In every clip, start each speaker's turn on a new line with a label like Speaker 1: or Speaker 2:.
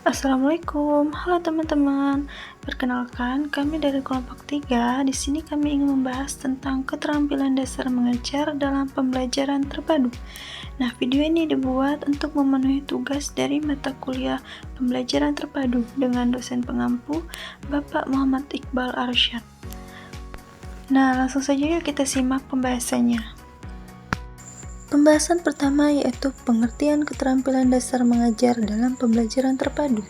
Speaker 1: Assalamualaikum, halo teman-teman. Perkenalkan, kami dari kelompok 3. Di sini kami ingin membahas tentang keterampilan dasar mengajar dalam pembelajaran terpadu. Nah, video ini dibuat untuk memenuhi tugas dari mata kuliah pembelajaran terpadu dengan dosen pengampu Bapak Muhammad Iqbal Arsyad. Nah, langsung saja yuk kita simak pembahasannya. Pembahasan pertama yaitu pengertian keterampilan dasar mengajar dalam pembelajaran terpadu.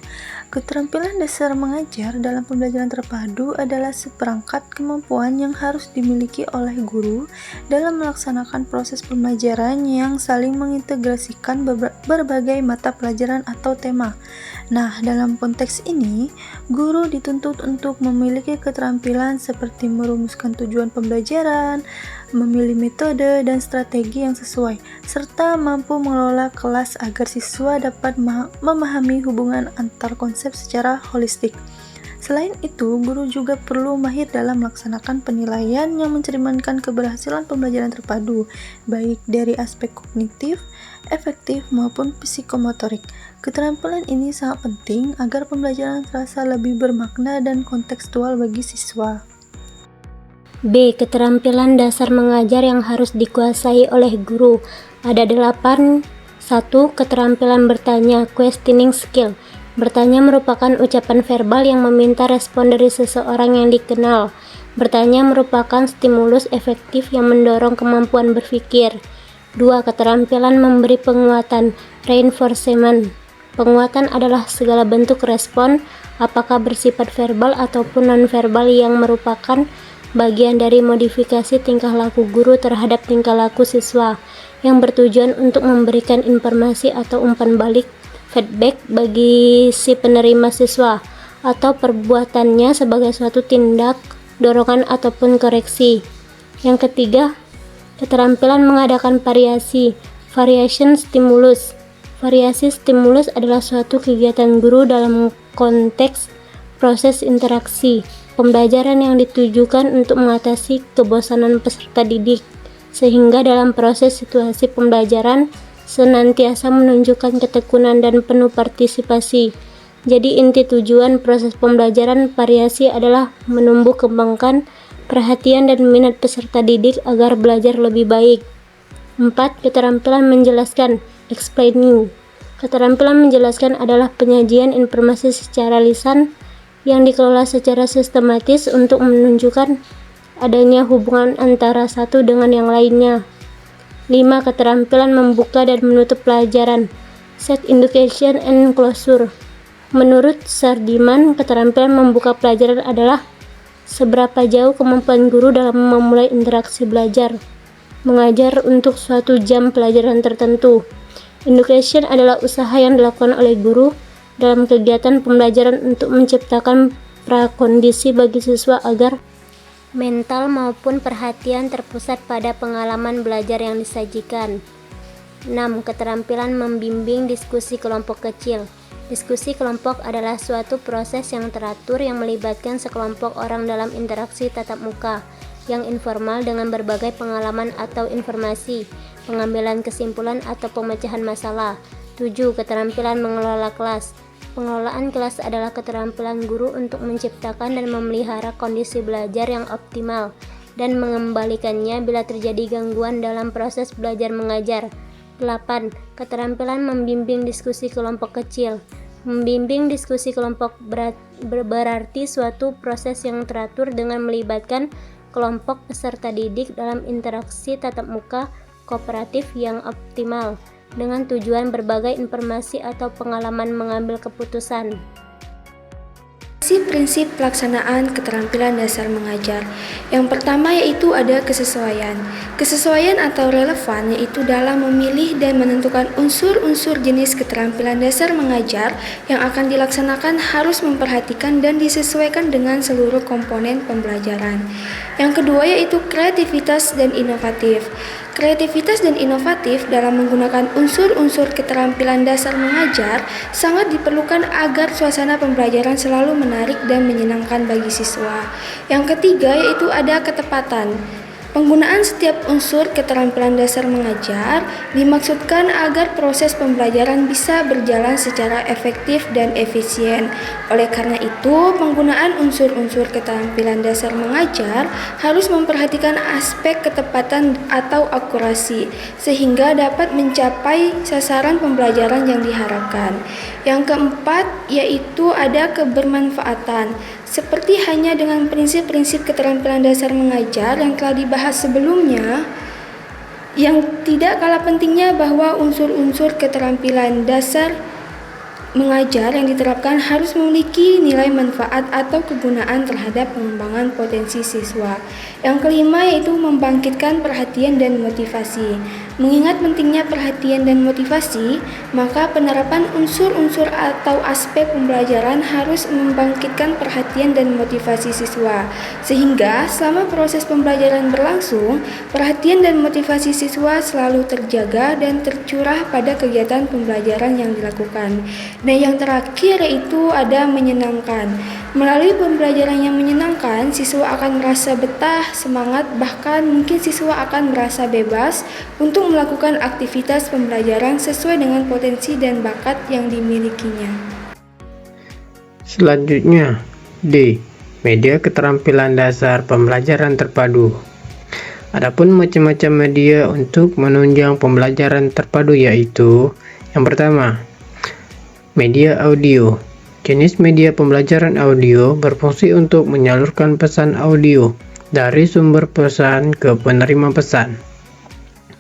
Speaker 1: Keterampilan dasar mengajar dalam pembelajaran terpadu adalah seperangkat kemampuan yang harus dimiliki oleh guru dalam melaksanakan proses pembelajaran yang saling mengintegrasikan berbagai mata pelajaran atau tema. Nah, dalam konteks ini, guru dituntut untuk memiliki keterampilan seperti merumuskan tujuan pembelajaran, memilih metode dan strategi yang sesuai, serta mampu mengelola kelas agar siswa dapat memahami hubungan antar konsep secara holistik. Selain itu, guru juga perlu mahir dalam melaksanakan penilaian yang mencerminkan keberhasilan pembelajaran terpadu, baik dari aspek kognitif, efektif, maupun psikomotorik. Keterampilan ini sangat penting agar pembelajaran terasa lebih bermakna dan kontekstual bagi siswa.
Speaker 2: B. Keterampilan dasar mengajar yang harus dikuasai oleh guru. Ada 8. 1. Keterampilan bertanya, questioning skill. Bertanya merupakan ucapan verbal yang meminta respon dari seseorang yang dikenal. Bertanya merupakan stimulus efektif yang mendorong kemampuan berpikir. 2. Keterampilan memberi penguatan, reinforcement. Penguatan adalah segala bentuk respon, apakah bersifat verbal ataupun non-verbal yang merupakan bagian dari modifikasi tingkah laku guru terhadap tingkah laku siswa yang bertujuan untuk memberikan informasi atau umpan balik feedback bagi si penerima siswa atau perbuatannya sebagai suatu tindak, dorongan ataupun koreksi. Yang ketiga, keterampilan mengadakan variasi, variation stimulus. Variasi stimulus adalah suatu kegiatan guru dalam konteks proses interaksi pembelajaran yang ditujukan untuk mengatasi kebosanan peserta didik, sehingga dalam proses situasi pembelajaran senantiasa menunjukkan ketekunan dan penuh partisipasi. Jadi inti tujuan proses pembelajaran variasi adalah menumbuh kembangkan perhatian dan minat peserta didik agar belajar lebih baik. 4. Keterampilan menjelaskan, explaining. Keterampilan menjelaskan adalah penyajian informasi secara lisan yang dikelola secara sistematis untuk menunjukkan adanya hubungan antara satu dengan yang lainnya. 5. Keterampilan membuka dan menutup pelajaran, set education and closure. Menurut Sardiman, keterampilan membuka pelajaran adalah seberapa jauh kemampuan guru dalam memulai interaksi belajar mengajar untuk suatu jam pelajaran tertentu. Education adalah usaha yang dilakukan oleh guru dalam kegiatan pembelajaran untuk menciptakan prakondisi bagi siswa agar mental maupun perhatian terpusat pada pengalaman belajar yang disajikan. 6. Keterampilan membimbing diskusi kelompok kecil. Diskusi kelompok adalah suatu proses yang teratur yang melibatkan sekelompok orang dalam interaksi tatap muka yang informal dengan berbagai pengalaman atau informasi, pengambilan kesimpulan atau pemecahan masalah. 7. Keterampilan mengelola kelas. Pengelolaan kelas adalah keterampilan guru untuk menciptakan dan memelihara kondisi belajar yang optimal dan mengembalikannya bila terjadi gangguan dalam proses belajar mengajar. 8. Keterampilan membimbing diskusi kelompok kecil. Membimbing diskusi kelompok berarti suatu proses yang teratur dengan melibatkan kelompok peserta didik dalam interaksi tatap muka kooperatif yang optimal, dengan tujuan berbagai informasi atau pengalaman mengambil keputusan.
Speaker 3: Prinsip pelaksanaan keterampilan dasar mengajar. Yang pertama yaitu ada kesesuaian. Kesesuaian atau relevan yaitu dalam memilih dan menentukan unsur-unsur jenis keterampilan dasar mengajar yang akan dilaksanakan harus memperhatikan dan disesuaikan dengan seluruh komponen pembelajaran. Yang kedua yaitu kreativitas dan inovatif. Kreativitas dan inovatif dalam menggunakan unsur-unsur keterampilan dasar mengajar sangat diperlukan agar suasana pembelajaran selalu menarik dan menyenangkan bagi siswa. Yang ketiga yaitu ada ketepatan. Penggunaan setiap unsur keterampilan dasar mengajar dimaksudkan agar proses pembelajaran bisa berjalan secara efektif dan efisien. Oleh karena itu, penggunaan unsur-unsur keterampilan dasar mengajar harus memperhatikan aspek ketepatan atau akurasi, sehingga dapat mencapai sasaran pembelajaran yang diharapkan. Yang keempat, yaitu ada kebermanfaatan. Seperti hanya dengan prinsip-prinsip keterampilan dasar mengajar yang telah dibahas sebelumnya, yang tidak kalah pentingnya bahwa unsur-unsur keterampilan dasar mengajar yang diterapkan harus memiliki nilai manfaat atau kegunaan terhadap pengembangan potensi siswa. Yang kelima yaitu membangkitkan perhatian dan motivasi. Mengingat pentingnya perhatian dan motivasi, maka penerapan unsur-unsur atau aspek pembelajaran harus membangkitkan perhatian dan motivasi siswa. Sehingga selama proses pembelajaran berlangsung, perhatian dan motivasi siswa selalu terjaga dan tercurah pada kegiatan pembelajaran yang dilakukan. Nah, yang terakhir yaitu ada menyenangkan. Melalui pembelajaran yang menyenangkan, siswa akan merasa betah, semangat, bahkan mungkin siswa akan merasa bebas untuk melakukan aktivitas pembelajaran sesuai dengan potensi dan bakat yang dimilikinya.
Speaker 4: Selanjutnya, D. Media keterampilan dasar pembelajaran terpadu. Adapun macam-macam media untuk menunjang pembelajaran terpadu yaitu yang pertama, media audio. Jenis media pembelajaran audio berfungsi untuk menyalurkan pesan audio dari sumber pesan ke penerima pesan.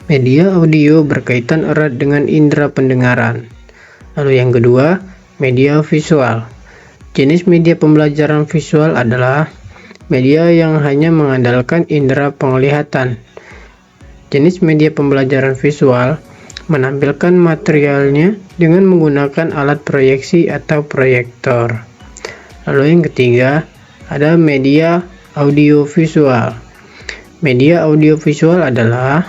Speaker 4: Media audio berkaitan erat dengan indera pendengaran. Lalu yang kedua, media visual. Jenis media pembelajaran visual adalah media yang hanya mengandalkan indera penglihatan. Jenis media pembelajaran visual menampilkan materialnya dengan menggunakan alat proyeksi atau proyektor. Lalu yang ketiga, ada media audiovisual. Media audiovisual adalah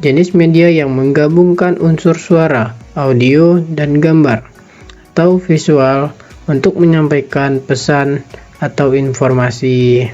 Speaker 4: jenis media yang menggabungkan unsur suara, audio, dan gambar atau visual untuk menyampaikan pesan atau informasi.